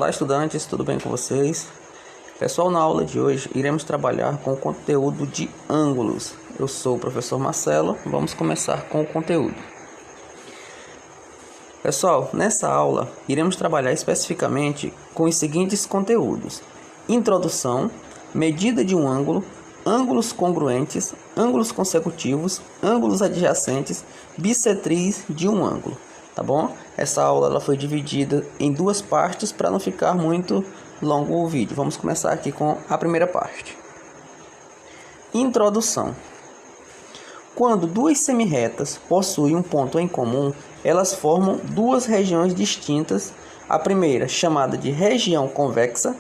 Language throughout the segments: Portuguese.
Olá, estudantes, tudo bem com vocês? Pessoal, na aula de hoje iremos trabalhar com o conteúdo de ângulos. Eu sou o professor Marcelo, vamos começar com o conteúdo. Pessoal, nessa aula iremos trabalhar especificamente com os seguintes conteúdos: introdução, medida de um ângulo, ângulos congruentes, ângulos consecutivos, ângulos adjacentes, bissetriz de um ângulo. Tá bom? Essa aula ela foi dividida em duas partes para não ficar muito longo o vídeo. Vamos começar aqui com a primeira parte. Introdução. Quando duas semirretas possuem um ponto em comum, elas formam duas regiões distintas. A primeira, chamada de região convexa,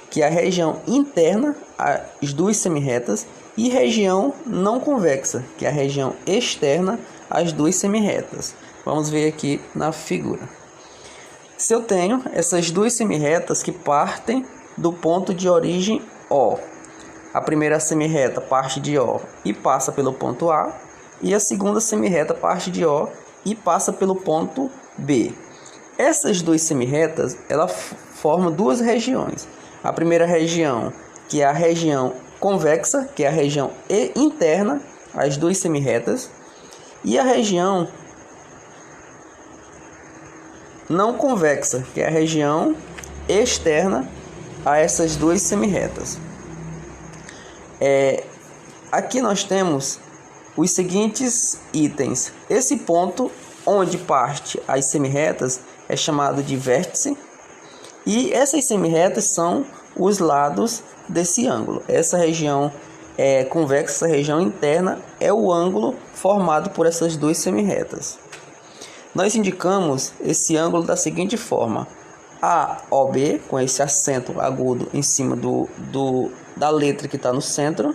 que é a região interna às duas semirretas, e região não convexa, que é a região externa às duas semirretas. Vamos ver aqui na figura. Se eu tenho essas duas semirretas que partem do ponto de origem O, a primeira semirreta parte de O e passa pelo ponto A, e a segunda semirreta parte de O e passa pelo ponto B. Essas duas semirretas, ela formam duas regiões. A primeira região, que é a região convexa, que é a região interna às duas semirretas, e a região não convexa, que é a região externa a essas duas semirretas. Aqui nós temos os seguintes itens. Esse ponto onde parte as semirretas é chamado de vértice, e essas semirretas são os lados desse ângulo. Essa região convexa, essa região interna, é o ângulo formado por essas duas semirretas. Nós indicamos esse ângulo da seguinte forma: AOB, com esse acento agudo em cima da letra que está no centro,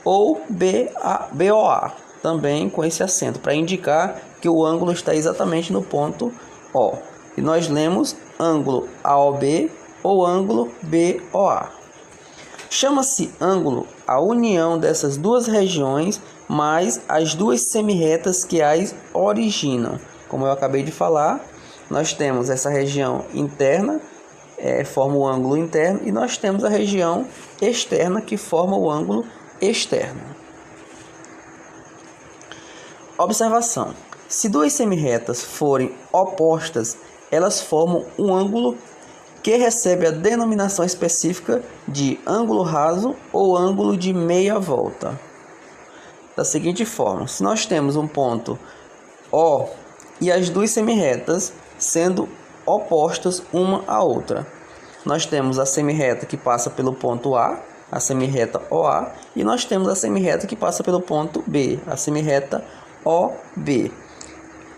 ou BOA, também com esse acento, para indicar que o ângulo está exatamente no ponto O. E nós lemos ângulo AOB ou ângulo BOA. Chama-se ângulo a união dessas duas regiões mais as duas semirretas que as originam. Como eu acabei de falar, nós temos essa região interna, forma o ângulo interno, e nós temos a região externa, que forma o ângulo externo. Observação: se duas semirretas forem opostas, elas formam um ângulo que recebe a denominação específica de ângulo raso ou ângulo de meia volta. Da seguinte forma: se nós temos um ponto O e as duas semirretas sendo opostas uma à outra, nós temos a semirreta que passa pelo ponto A, a semirreta OA, e nós temos a semirreta que passa pelo ponto B, a semirreta OB.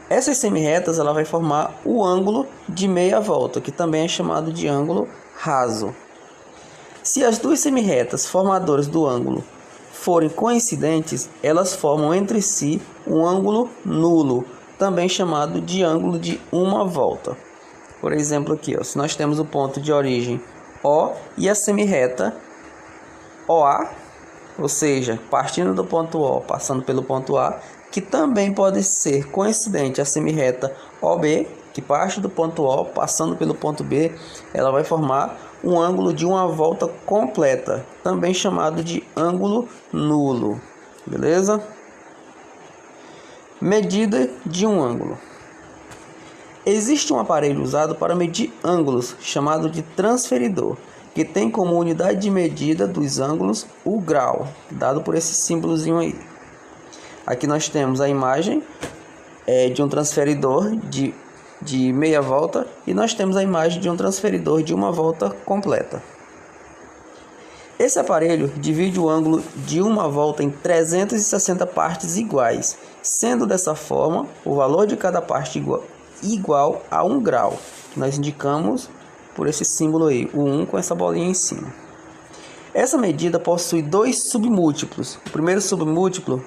Essas semirretas ela vai formar o ângulo de meia volta, que também é chamado de ângulo raso. Se as duas semirretas formadoras do ângulo forem coincidentes, elas formam entre si um ângulo nulo, também chamado de ângulo de uma volta. Por exemplo, aqui, se nós temos o ponto de origem O e a semirreta OA, ou seja, partindo do ponto O, passando pelo ponto A, que também pode ser coincidente a semirreta OB, que parte do ponto O, passando pelo ponto B, ela vai formar um ângulo de uma volta completa, também chamado de ângulo nulo. Beleza? Medida de um ângulo. Existe um aparelho usado para medir ângulos, chamado de transferidor, que tem como unidade de medida dos ângulos o grau, dado por esse símbolozinho aí. Aqui nós temos a imagem de um transferidor de meia volta, e nós temos a imagem de um transferidor de uma volta completa. Esse aparelho divide o ângulo de uma volta em 360 partes iguais, sendo dessa forma o valor de cada parte igual a 1 grau, que nós indicamos por esse símbolo aí, o 1 com essa bolinha em cima. Essa medida possui dois submúltiplos. O primeiro submúltiplo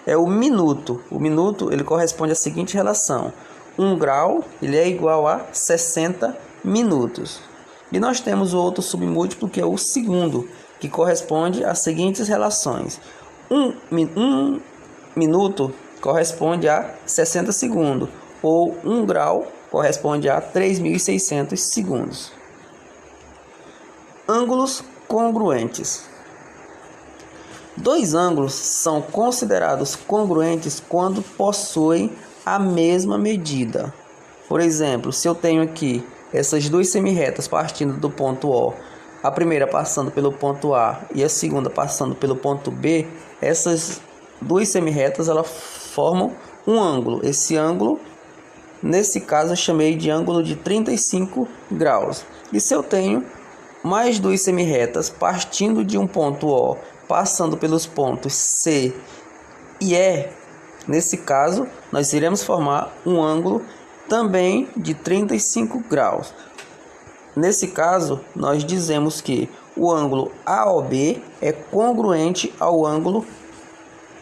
é o minuto. O minuto ele corresponde à seguinte relação: 1 grau ele é igual a 60 minutos. E nós temos o outro submúltiplo, que é o segundo, que corresponde às seguintes relações: 1 minuto corresponde a 60 segundos, ou 1 grau corresponde a 3.600 segundos. Ângulos congruentes. Dois ângulos são considerados congruentes quando possuem a mesma medida. Por exemplo, se eu tenho aqui essas duas semirretas partindo do ponto O, a primeira passando pelo ponto A e a segunda passando pelo ponto B, essas duas semirretas elas formam um ângulo. Esse ângulo, nesse caso, eu chamei de ângulo de 35 graus. E se eu tenho mais duas semirretas partindo de um ponto O, passando pelos pontos C e E, nesse caso, nós iremos formar um ângulo também de 35 graus. Nesse caso, nós dizemos que o ângulo AOB é congruente ao ângulo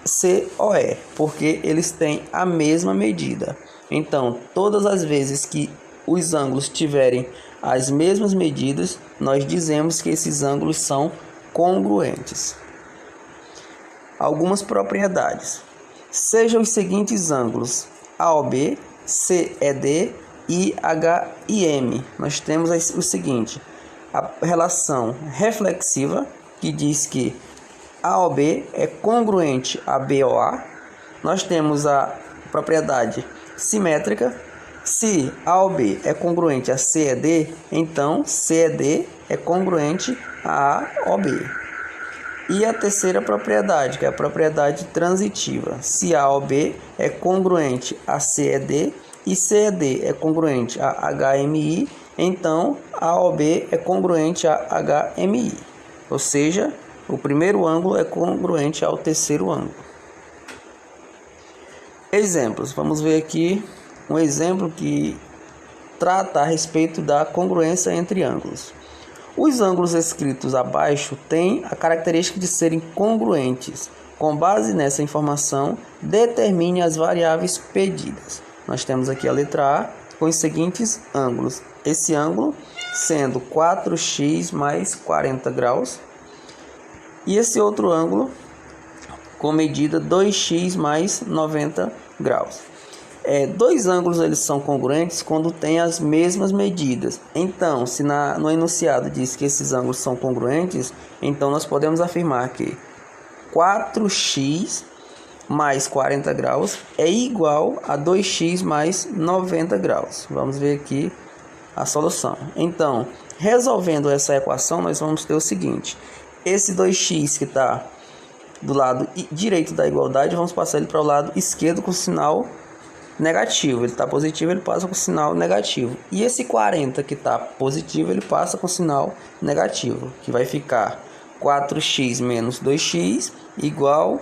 COE, porque eles têm a mesma medida. Então, todas as vezes que os ângulos tiverem as mesmas medidas, nós dizemos que esses ângulos são congruentes. Algumas propriedades. Sejam os seguintes ângulos: AOB, CED e HIM. Nós temos o seguinte: a relação reflexiva, que diz que AOB é congruente a BOA. Nós temos a propriedade simétrica. Se AOB é congruente a CED, então CED é congruente a AOB. E a terceira propriedade, que é a propriedade transitiva. Se AOB é congruente a CED e CED é congruente a HMI, então AOB é congruente a HMI. Ou seja, o primeiro ângulo é congruente ao terceiro ângulo. Exemplos. Vamos ver aqui um exemplo que trata a respeito da congruência entre ângulos. Os ângulos escritos abaixo têm a característica de serem congruentes. Com base nessa informação, determine as variáveis pedidas. Nós temos aqui a letra A com os seguintes ângulos. Esse ângulo sendo 4x mais 40 graus. E esse outro ângulo com medida 2x mais 90 graus. Dois ângulos eles são congruentes quando têm as mesmas medidas. Então, se no enunciado diz que esses ângulos são congruentes, então nós podemos afirmar que 4x mais 40 graus é igual a 2x mais 90 graus. Vamos ver aqui a solução. Então, resolvendo essa equação, nós vamos ter o seguinte: esse 2x que está do lado direito da igualdade, vamos passar ele para o lado esquerdo com sinal negativo. Ele está positivo, ele passa com sinal negativo. E esse 40 que está positivo, ele passa com sinal negativo, que vai ficar 4x menos 2x igual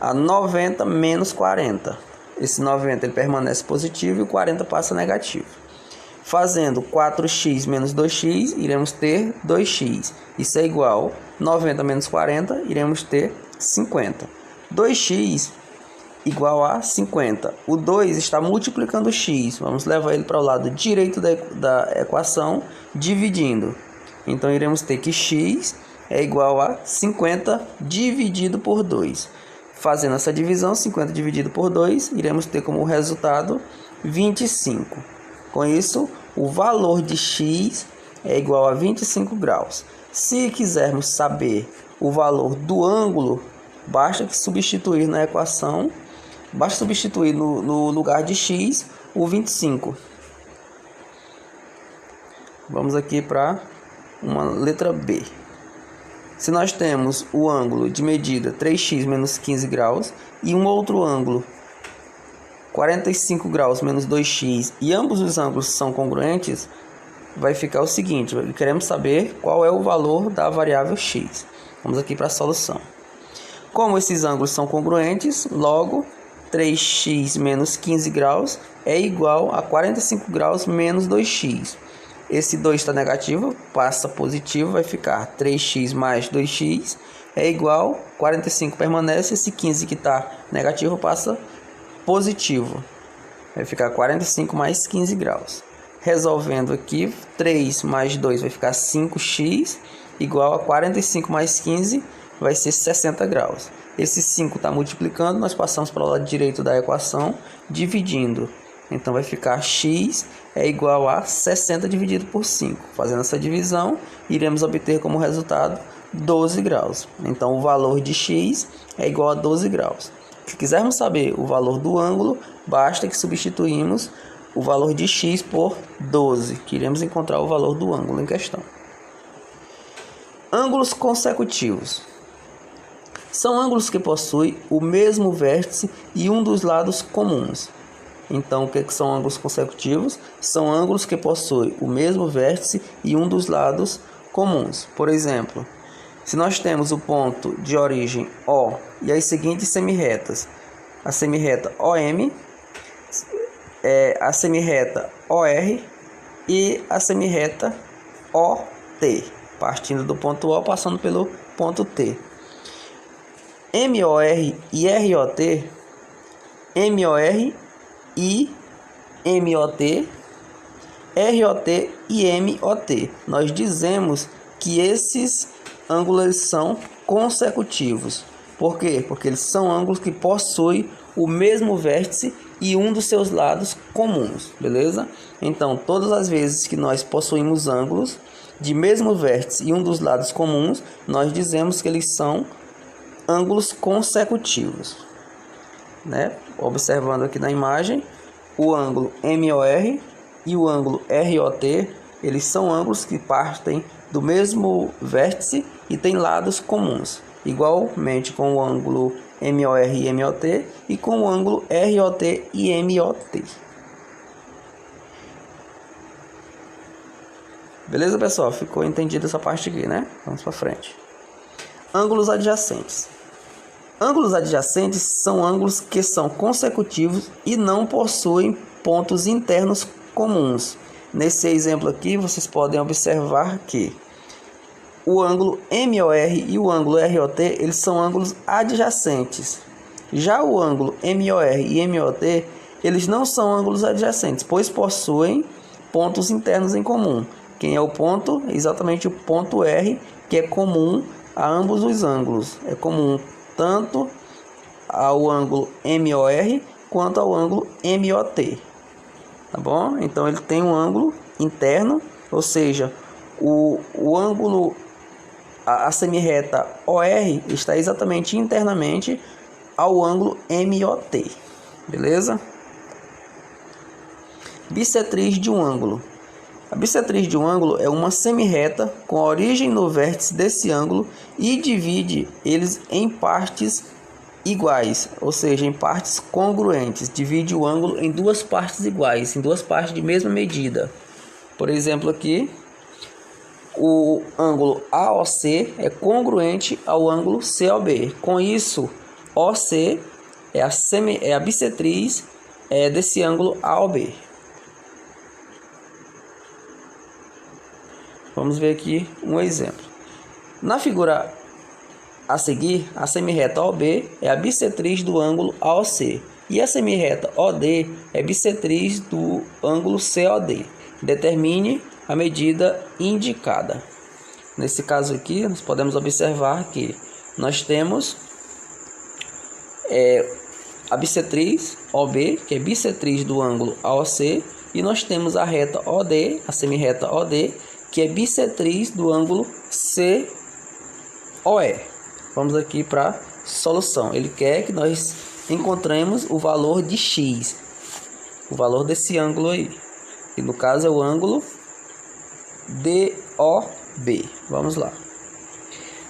a 90 menos 40. Esse 90 ele permanece positivo e o 40 passa negativo. Fazendo 4x menos 2x, iremos ter 2x. Isso é igual a 90 menos 40, iremos ter 50. 2x igual a 50. O 2 está multiplicando o x. Vamos levar ele para o lado direito da equação, dividindo. Então, iremos ter que x é igual a 50 dividido por 2. Fazendo essa divisão, 50 dividido por 2, iremos ter como resultado 25. Com isso, o valor de x é igual a 25 graus. Se quisermos saber o valor do ângulo, basta substituir na equação. Basta substituir no lugar de x o 25. Vamos aqui para uma letra B. Se nós temos o ângulo de medida 3x menos 15 graus e um outro ângulo 45 graus menos 2x e ambos os ângulos são congruentes, vai ficar o seguinte: queremos saber qual é o valor da variável x. Vamos aqui para a solução. Como esses ângulos são congruentes, logo 3x menos 15 graus é igual a 45 graus menos 2x. Esse 2 está negativo, passa positivo, vai ficar 3x mais 2x é igual, 45 permanece, esse 15 que está negativo passa positivo. Vai ficar 45 mais 15 graus. Resolvendo aqui, 3 mais 2 vai ficar 5x igual a 45 mais 15 vai ser 60 graus. Esse 5 está multiplicando, nós passamos para o lado direito da equação, dividindo. Então vai ficar x é igual a 60 dividido por 5. Fazendo essa divisão, iremos obter como resultado 12 graus. Então, o valor de x é igual a 12 graus. Se quisermos saber o valor do ângulo, basta que substituímos o valor de x por 12, que iremos encontrar o valor do ângulo em questão. Ângulos consecutivos. São ângulos que possuem o mesmo vértice e um dos lados comuns. Então, o que são ângulos consecutivos? São ângulos que possuem o mesmo vértice e um dos lados comuns. Por exemplo, se nós temos o ponto de origem O e as seguintes semirretas, a semirreta OM, a semirreta OR e a semirreta OT, partindo do ponto O, passando pelo ponto T. MOR e ROT, MOR e MOT, ROT e MOT. Nós dizemos que esses ângulos são consecutivos. Por quê? Porque eles são ângulos que possuem o mesmo vértice e um dos seus lados comuns, beleza? Então, todas as vezes que nós possuímos ângulos de mesmo vértice e um dos lados comuns, nós dizemos que eles são ângulos consecutivos, né? Observando aqui na imagem, o ângulo MOR e o ângulo ROT, eles são ângulos que partem do mesmo vértice e têm lados comuns, igualmente com o ângulo MOR e MOT e com o ângulo ROT e MOT. Beleza, pessoal? Ficou entendido essa parte aqui, né? Vamos para frente. Ângulos adjacentes. Ângulos adjacentes são ângulos que são consecutivos e não possuem pontos internos comuns. Nesse exemplo aqui, vocês podem observar que o ângulo MOR e o ângulo ROT, eles são ângulos adjacentes. Já o ângulo MOR e MOT, eles não são ângulos adjacentes, pois possuem pontos internos em comum. Quem é o ponto? Exatamente o ponto R, que é comum a ambos os ângulos. É comum tanto ao ângulo MOR quanto ao ângulo MOT. Tá bom? Então ele tem um ângulo interno, ou seja, o ângulo, a semirreta OR está exatamente internamente ao ângulo MOT. Beleza? Bissetriz de um ângulo. A bissetriz de um ângulo é uma semirreta com origem no vértice desse ângulo e divide eles em partes iguais, ou seja, em partes congruentes. Divide o ângulo em duas partes iguais, em duas partes de mesma medida. Por exemplo, aqui, o ângulo AOC é congruente ao ângulo COB. Com isso, OC é a bissetriz desse ângulo AOB. Vamos ver aqui um exemplo. Na figura a seguir, a semirreta OB é a bissetriz do ângulo AOC e a semirreta OD é bissetriz do ângulo COD. Determine a medida indicada. Nesse caso aqui, nós podemos observar que nós temos a bissetriz OB, que é bissetriz do ângulo AOC, e nós temos a reta OD, a semirreta OD, que é bissetriz do ângulo COE. Vamos aqui para a solução. Ele quer que nós encontremos o valor de x, o valor desse ângulo aí, que no caso é o ângulo DOB. Vamos lá.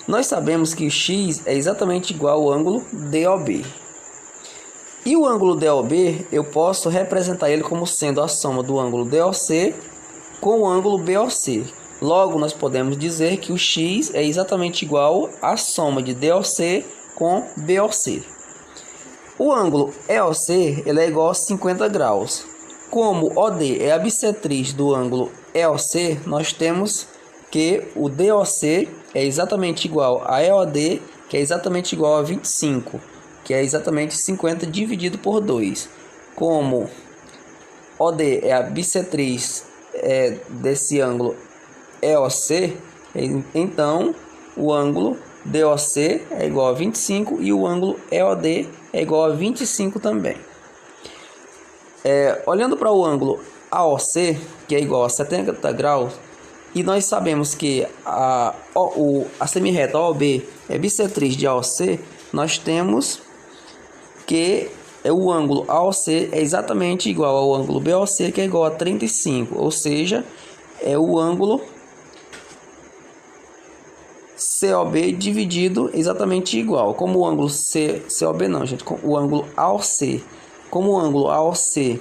Nós sabemos que o x é exatamente igual ao ângulo DOB. E o ângulo DOB, eu posso representar ele como sendo a soma do ângulo DOC com o ângulo BOC. Logo, nós podemos dizer que o x é exatamente igual à soma de DOC com BOC. O ângulo EOC ele é igual a 50 graus. Como OD é a bissetriz do ângulo EOC, nós temos que o DOC é exatamente igual a EOD, que é exatamente igual a 25, que é exatamente 50 dividido por 2. Como OD é a bissetriz desse ângulo EOC, então o ângulo DOC é igual a 25 e o ângulo EOD é igual a 25 também. Olhando para o ângulo AOC, que é igual a 70 graus, e nós sabemos que a semirreta OB é bissetriz de AOC, nós temos que o ângulo AOC é exatamente igual ao ângulo BOC, que é igual a 35, ou seja, é o ângulo COB dividido exatamente igual. Como o ângulo COB não, gente, o ângulo AOC. Como o ângulo AOC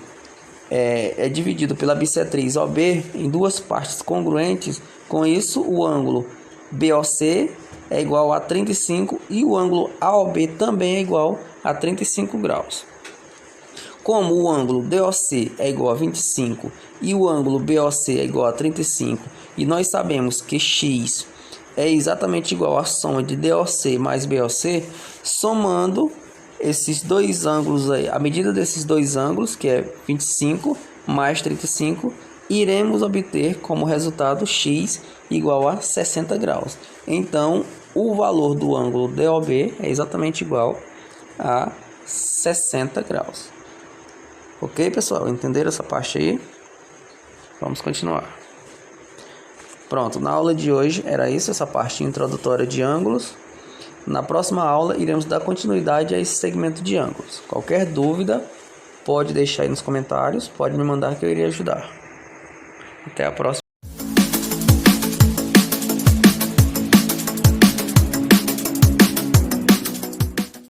é dividido pela bissetriz OB em duas partes congruentes, com isso o ângulo BOC é igual a 35 e o ângulo AOB também é igual a 35 graus. Como o ângulo DOC é igual a 25 e o ângulo BOC é igual a 35, e nós sabemos que X é exatamente igual à soma de DOC mais BOC, somando esses dois ângulos aí, a medida desses dois ângulos, que é 25 mais 35, iremos obter como resultado X igual a 60 graus. Então, o valor do ângulo DOB é exatamente igual a 60 graus. Ok, pessoal? Entenderam essa parte aí? Vamos continuar. Pronto, na aula de hoje era isso, essa parte introdutória de ângulos. Na próxima aula iremos dar continuidade a esse segmento de ângulos. Qualquer dúvida, pode deixar aí nos comentários, pode me mandar que eu irei ajudar. Até a próxima.